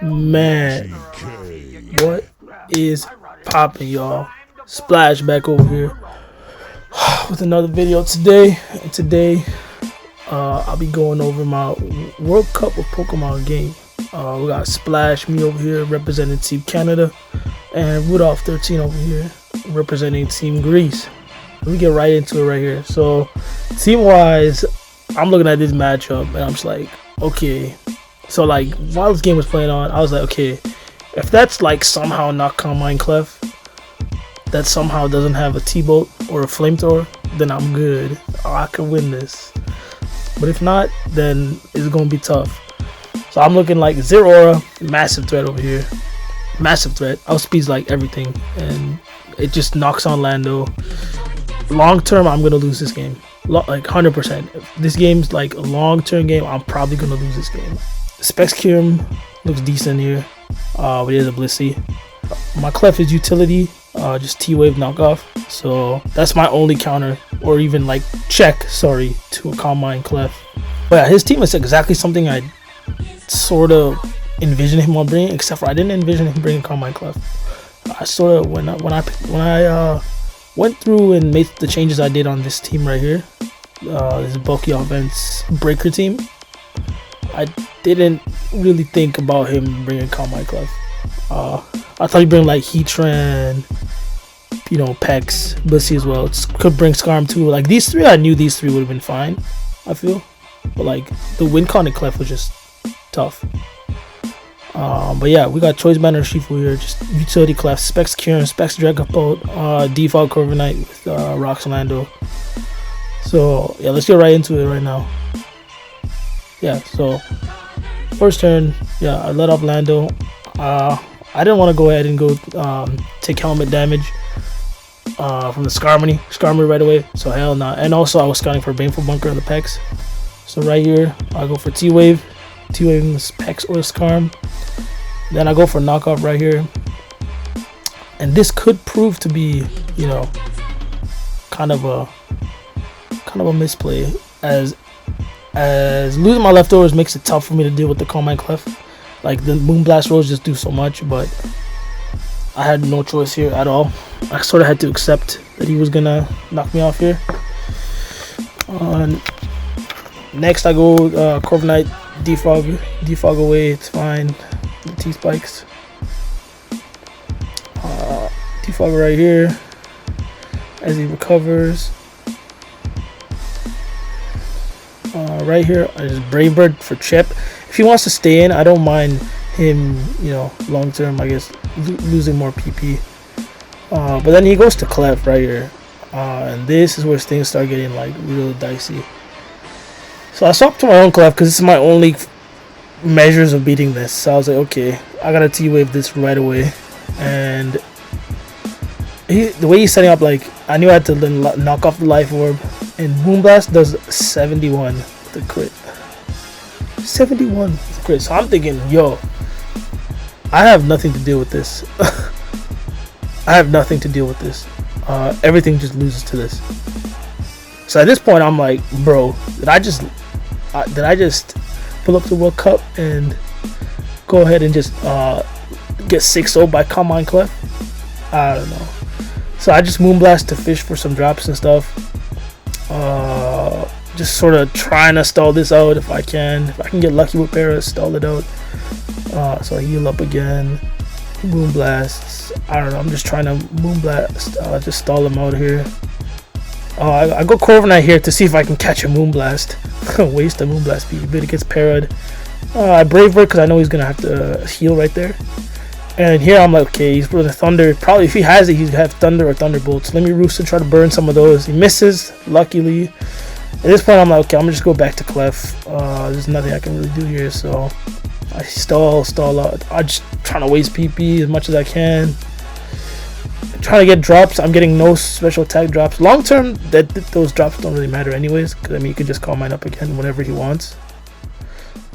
Man, what is popping, y'all? Splash back over here with another video today. And today, I'll be going over my World Cup of Pokemon game. We got Splash, me over here representing Team Canada, and Roudolf13 over here representing Team Greece. We get right into it right here. So, team-wise, I'm looking at this matchup, and I'm just like, okay. So, like, while this game was playing on, I was like, okay, if that's, like, somehow not Combine Clef, that somehow doesn't have a T-Bolt or a Flamethrower, then I'm good. I can win this. But if not, then it's going to be tough. So, I'm looking like Zero Aura, massive threat over here. Massive threat. Outspeeds, like, everything. And it just knocks on Lando. Long term, I'm going to lose this game. Like, 100%. If this game's, like, a long-term game, I'm probably going to lose this game. Spexcurium looks decent here, but it is a Blissey. My Clef is utility, just T-Wave knockoff, so that's my only counter, or even like check, sorry, to a Combine Clef. But yeah, his team is exactly something I sort of envisioned him on bringing, except for I didn't envision him bringing Combine Clef. I sort of, when I went through and made the changes I did on this team right here, this bulky offense breaker team, I didn't really think about him bringing Combine Clef. I thought he'd bring like Heatran, you know, Pex, Blissey as well. Could bring Scarm too. Like these three, I knew these three would have been fine, I feel. But like the Wincon and Clef was just tough. But yeah, we got Choice Banner Shifu here, just utility Clef, Spexcurium, Specs Dragapult, Default Corviknight with Roxalando. So yeah, let's get right into it right now. Yeah, so first turn, yeah, I let off Lando. I didn't want to go ahead and go take helmet damage from the Skarmory right away, so hell no. And also I was scouting for Baneful Bunker on the Pex. So right here, I go for T-Wave in this Pex or Skarm. Then I go for knockoff right here. And this could prove to be, you know, kind of a misplay, as losing my leftovers makes it tough for me to deal with the Combine Clef. Like the Moonblast rolls just do so much, but I had no choice here at all. I sort of had to accept that he was gonna knock me off here. Next I go Corviknight, defog away, it's fine. The T-Spikes. Defog right here as he recovers. Right here, I just Brave Bird for Chip. If he wants to stay in, I don't mind him, you know, long term, I guess, losing more PP. But then he goes to Clef right here. And this is where things start getting, like, real dicey. So I swapped to my own Clef because this is my only measures of beating this. So I was like, okay, I gotta T-Wave this right away. And the way he's setting up, like, I knew I had to then knock off the Life Orb. And Moonblast does 71 with the crit. 71 with the crit. So I'm thinking, yo, I have nothing to deal with this. I have nothing to deal with this. Everything just loses to this. So at this point, I'm like, bro, did I just pull up the World Cup and go ahead and just get 6-0 by Combine Clef? I don't know. So I just Moonblast to fish for some drops and stuff. Just sort of trying to stall this out if I can. If I can get lucky with Paras, stall it out. So I heal up again. Moonblasts. I don't know. I'm just trying to Moonblast. Just stall him out here. I go Corviknight here to see if I can catch a Moonblast. Waste a Moonblast speed, but it gets parried. I Brave Bird because I know he's gonna have to heal right there. And here I'm like, okay, he's with a Thunder. Probably if he has it, he'd have Thunder or Thunderbolts. Let me Rooster try to burn some of those. He misses, luckily. At this point, I'm like, okay, I'm gonna just go back to Clef. There's nothing I can really do here, so I stall out. I'm just trying to waste PP as much as I can. I'm trying to get drops. I'm getting no special attack drops. Long term, those drops don't really matter anyways, because I mean, you can just call mine up again whenever he wants.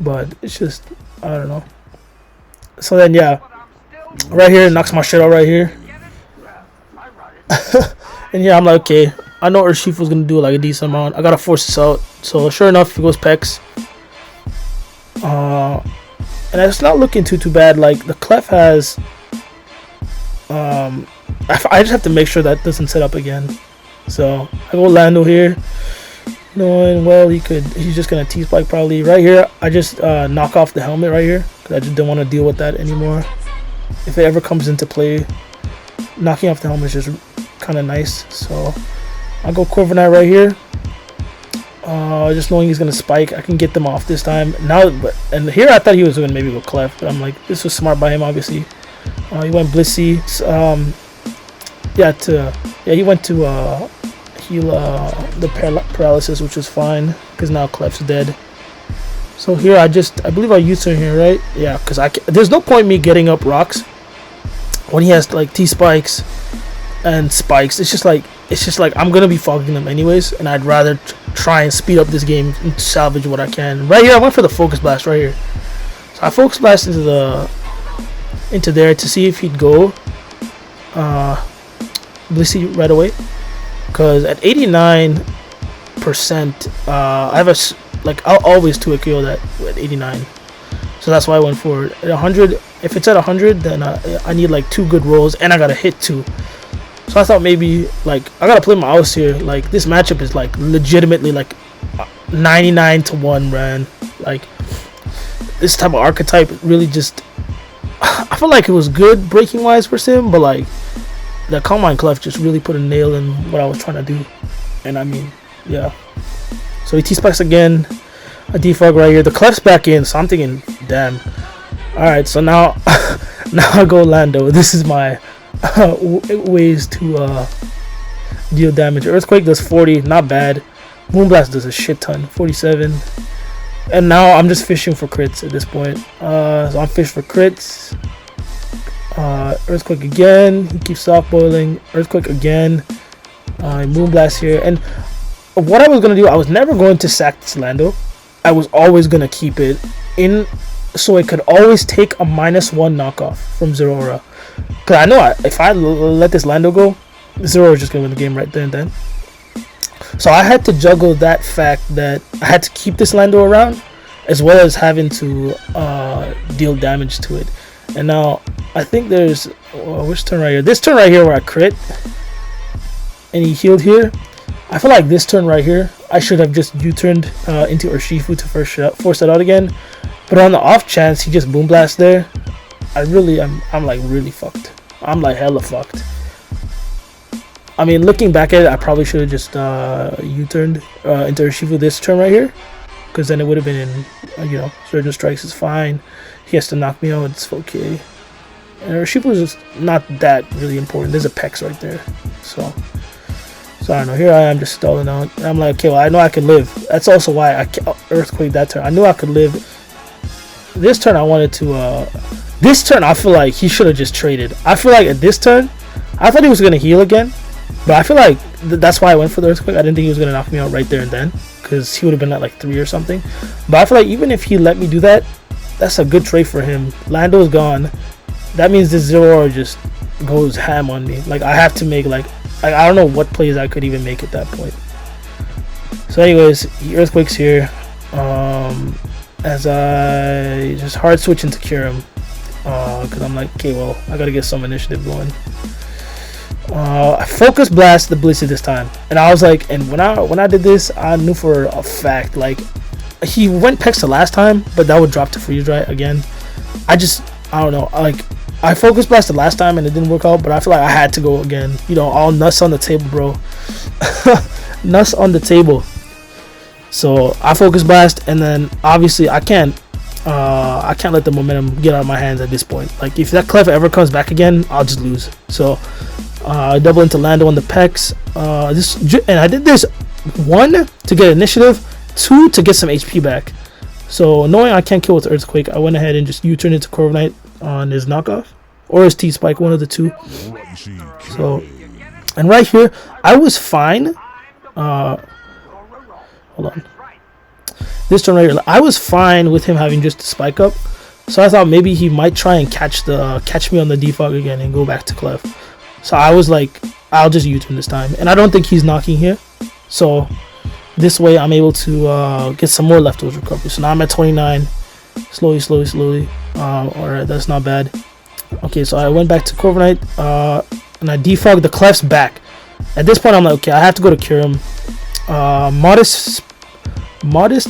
But it's just, I don't know. So then, yeah. Right here, knocks my shit out right here. And yeah, I'm like, okay, I know Urshifu's gonna do like a decent amount. I gotta force this out. So sure enough, he goes Pex. and it's not looking too bad. Like the Clef has, I just have to make sure that doesn't set up again. So I go Lando here, knowing well he's just gonna T-spike probably right here. I just knock off the helmet right here because I just don't want to deal with that anymore. If it ever comes into play, knocking off the helmet is just kind of nice. So I'll go Quiver Knight right here. Just knowing he's gonna spike, I can get them off this time. Now, and here I thought he was gonna maybe go Clef, but I'm like, this was smart by him, obviously. He went Blissey. He went to heal the paralysis, which was fine because now Clef's dead. So here I believe I U-turn here, right? Yeah, because there's no point me getting up rocks when he has like T spikes and spikes. It's just like I'm gonna be fogging them anyways, and I'd rather try and speed up this game and salvage what I can. Right here I went for the focus blast right here. So I focus blast into there to see if he'd go Blissey right away, because at 89% I have I'll always 2-KO that at 89, so that's why I went for it. At 100, if it's at 100, then I need like 2 good rolls and I gotta hit 2. So I thought maybe like I gotta play my house here. Like this matchup is like legitimately like 99-1, man. Like this type of archetype really just I feel like it was good breaking wise for him, but like the Combine Clef just really put a nail in what I was trying to do. And I mean, yeah. So he T-spikes again, a defog right here. The Clef's back in, so I'm thinking, damn. Alright, so now I go Lando. This is my ways to deal damage. Earthquake does 40, not bad. Moonblast does a shit ton, 47. And now I'm just fishing for crits at this point. So I'm fishing for crits. Earthquake again. He keeps soft boiling. Earthquake again. Moonblast here. And what I was gonna do, I was never going to sack this Lando. I was always gonna keep it in, so it could always take a -1 knockoff from Zeraora. Cause I know if I let this Lando go, Zeraora is just gonna win the game right there and then. So I had to juggle that fact that I had to keep this Lando around, as well as having to deal damage to it. And now I think there's which turn right here? This turn right here where I crit and he healed here. I feel like this turn right here I should have just U-turned into Urshifu to force that out again. But on the off chance he just boom blast there, I'm like really fucked. I'm like hella fucked. I mean, looking back at it, I probably should have just U-turned into Urshifu this turn right here, because then it would have been in, Surgeon Strikes is fine. He has to knock me out, it's okay. And Urshifu is just not that really important. There's a Pex right there. So I don't know. Here I am just stalling out. And I'm like, okay, well, I know I can live. That's also why I Earthquake that turn. I knew I could live. This turn I wanted to... this turn I feel like he should have just traded. I feel like at this turn, I thought he was going to heal again. But I feel like that's why I went for the Earthquake. I didn't think he was going to knock me out right there and then, because he would have been at like 3 or something. But I feel like even if he let me do that, that's a good trade for him. Lando's gone. That means this Zeraora just goes ham on me. Like, I have to make like I don't know what plays I could even make at that point. So anyways, he Earthquakes here. As I just hard switch into cure him. Because I'm like, okay, well, I got to get some initiative going. I focus blast the Blissey this time, and I was like, and when I did this, I knew for a fact, like, he went Pex the last time, but that would drop to freeze dry again. I don't know, like, I focus blasted last time and it didn't work out, but I feel like I had to go again. All nuts on the table, bro. Nuts on the table. So I focus blast, and then obviously I can't let the momentum get out of my hands at this point. Like, if that Clef ever comes back again, I'll just lose. So double into Lando on the Pex. And I did this 1 to get initiative, 2 to get some HP back. So knowing I can't kill with Earthquake, I went ahead and just U-turned into Corv Knight on his knockoff or his T-Spike, one of the two. So, and right here I was fine. Hold on. This turn right here, I was fine with him having just the spike up. So I thought maybe he might try and catch me on the defog again and go back to Clef. So I was like, I'll just U-turn this time, and I don't think he's knocking here. So this way I'm able to get some more leftovers recovery. So now I'm at 29. Slowly. Alright, that's not bad. Okay, so I went back to Corviknight, and I defogged the Clef's back. At this point, I'm like, okay, I have to go to cure him. Modest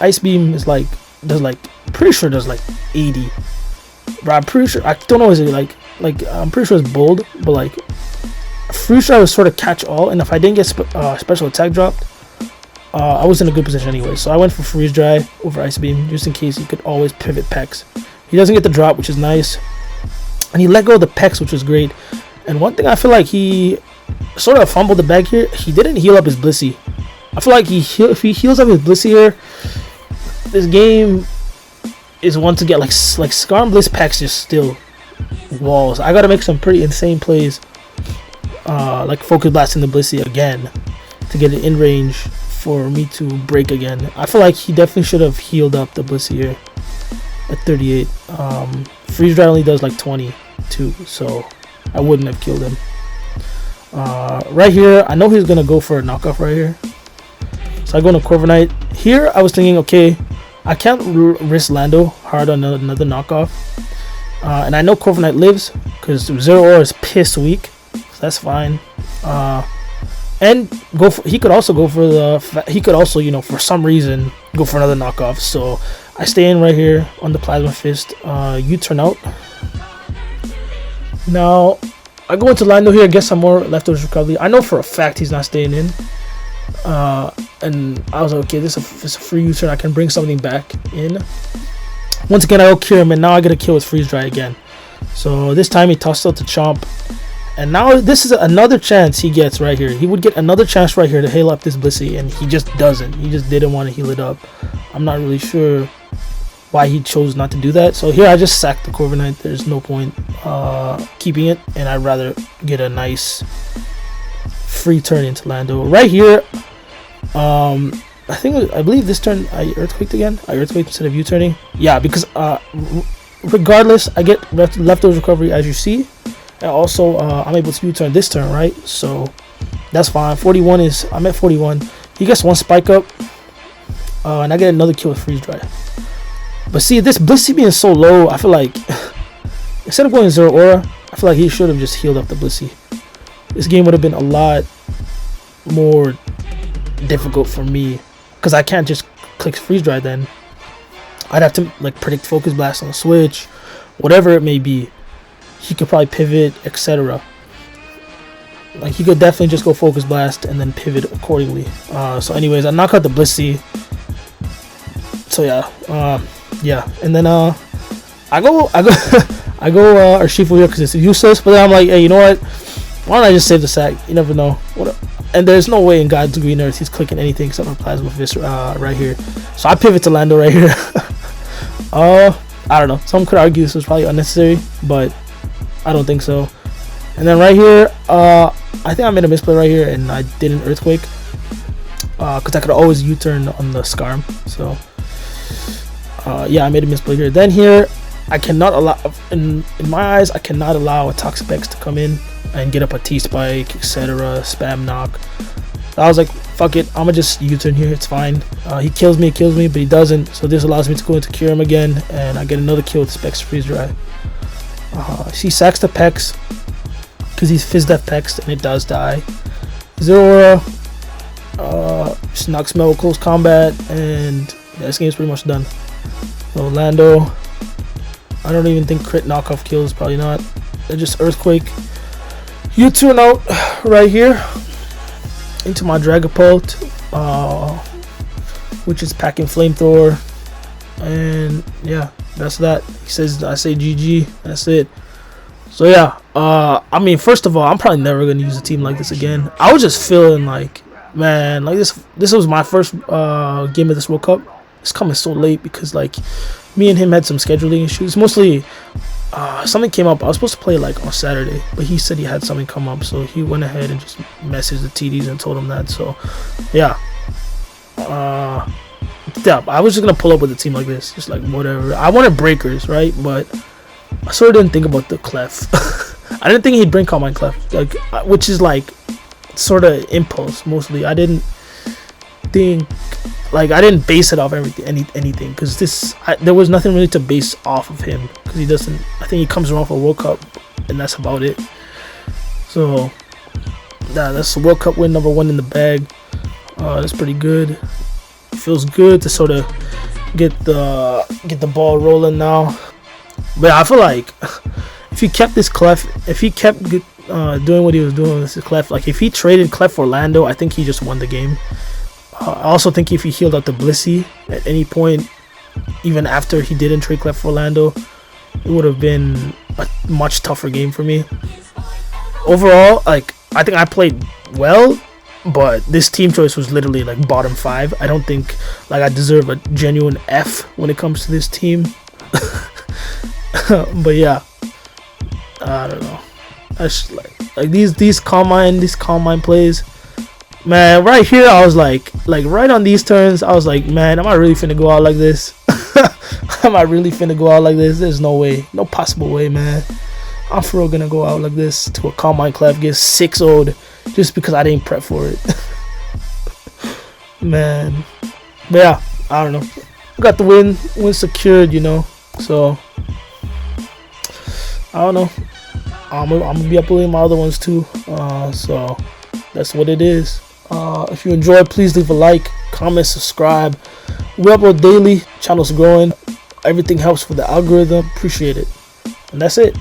Ice Beam is like, does like, pretty sure does like 80. But I'm pretty sure, I don't know, is it like I'm pretty sure it's bold, but like, Freeze Dry was sort of catch all, and if I didn't get special attack dropped, I was in a good position anyway. So I went for Freeze Dry over Ice Beam, just in case he could always pivot Pex. He doesn't get the drop, which is nice. And he let go of the Pex, which was great. And one thing I feel like he sort of fumbled the bag here. He didn't heal up his Blissey. I feel like if he heals up his Blissey here, this game is one to get like Scar and Bliss Pex just still walls. I gotta make some pretty insane plays, like Focus Blasting the Blissey again to get it in range for me to break again. I feel like he definitely should have healed up the Blissey here at 38. Freeze Dry only does like 22, so I wouldn't have killed him. Right here, I know he's gonna go for a knockoff right here, so I go into Corviknight. Here I was thinking, okay, I can't risk Lando hard on another knockoff, and I know Corviknight lives because Zero Aura is piss weak, so that's fine. And he could also go for the, he could also, you know, for some reason go for another knockoff. So I stay in right here on the Plasma Fist. U-turn out. Now I go into Lando here, get some more leftovers recovery. I know for a fact he's not staying in. And I was like, okay, this is a free U-turn. I can bring something back in. Once again, I go cure him, and now I get a kill with Freeze Dry again. So this time he tossed out the Chomp. And now this is another chance he gets right here. He would get another chance right here to heal up this Blissey, and he just doesn't. He just didn't want to heal it up. I'm not really sure why he chose not to do that. So here I just sacked the Corviknight. There's no point keeping it, and I'd rather get a nice free turn into Lando. Right here, I believe this turn I Earthquaked again. I Earthquaked instead of U-turning. Yeah, because regardless, I get leftovers recovery as you see. And also, I'm able to U-turn this turn, right? So that's fine. 41 is, I'm at 41. He gets one spike up, and I get another kill with Freeze Dry. But see, this Blissey being so low, I feel like instead of going Zero Aura, I feel like he should have just healed up the Blissey. This game would have been a lot more difficult for me because I can't just click Freeze Dry. Then I'd have to like predict Focus Blast on the switch, whatever it may be. He could probably pivot, etc. Like he could definitely just go Focus Blast and then pivot accordingly. So anyways, I knock out the Blissey. So yeah, and then I go Urshifu here because it's useless. But then I'm like, hey, you know what? Why don't I just save the sack? You never know. And there's no way in God's green earth he's clicking anything except for Plasma Fist right here. So I pivot to Lando right here. I don't know. Some could argue this was probably unnecessary, but I don't think so. And then right here, I think I made a misplay right here, and I did an Earthquake because I could always U-turn on the Scarm. So yeah, I made a misplay here. Then here, I cannot allow, in my eyes, I cannot allow a Toxic X to come in and get up a T-Spike, etc. Spam knock. I was like, fuck it, I'ma just U-turn here, it's fine. He kills me, but he doesn't. So this allows me to go into cure him again, and I get another kill with Specs Freeze Dry. She sacks the Pex because he's Fizz Death Pex, and it does die. Zero Aura just knocks me out with close combat, and yeah, this game's pretty much done. So Lando, I don't even think crit knockoff kills, probably not. They're just Earthquake. U-turn out right here into my Dragapult, which is packing Flamethrower, and yeah, that's that. He says, I say GG, that's it. So yeah, I mean, first of all, I'm probably never gonna use a team like this again. I was just feeling like, man, like this was my first game of this World Cup. It's coming so late because like me and him had some scheduling issues. Mostly something came up. I was supposed to play like on Saturday, but he said he had something come up, so he went ahead and just messaged the TDs and told him that. So yeah, yeah, I was just gonna pull up with a team like this, just like whatever. I wanted breakers, right? But I sort of didn't think about the Clef. I didn't think he'd bring Calm Mind Clef, like, which is like sort of impulse mostly. I didn't think like I didn't base it off anything because there was nothing really to base off of him because he doesn't. I think he comes around for World Cup and that's about it. So that's the World Cup win number 1 in the bag. That's pretty good. Feels good to sort of get the ball rolling now. But I feel like if he kept this Clef, if he kept doing what he was doing with this Clef, like if he traded Clef for Lando, I think he just won the game. I also think if he healed out the Blissey at any point, even after he didn't trade Clef for Lando, it would have been a much tougher game for me. Overall, like I think I played well, but this team choice was literally like bottom 5. I don't think like I deserve a genuine F when it comes to this team. But yeah, I don't know. I just like these calm mind plays. Man, right here I was like right on these turns I was like, man, am I really finna go out like this? Am I really finna go out like this? There's no way, no possible way, man. I'm for real gonna go out like this to a calm mind Clef, get 6-0'd just because I didn't prep for it. Man, but yeah, I don't know. Got the win secured, you know. So I don't know. I'm gonna be uploading my other ones too. So that's what it is. If you enjoyed, please leave a like, comment, subscribe. We upload daily. Channel's growing. Everything helps with the algorithm. Appreciate it. And that's it.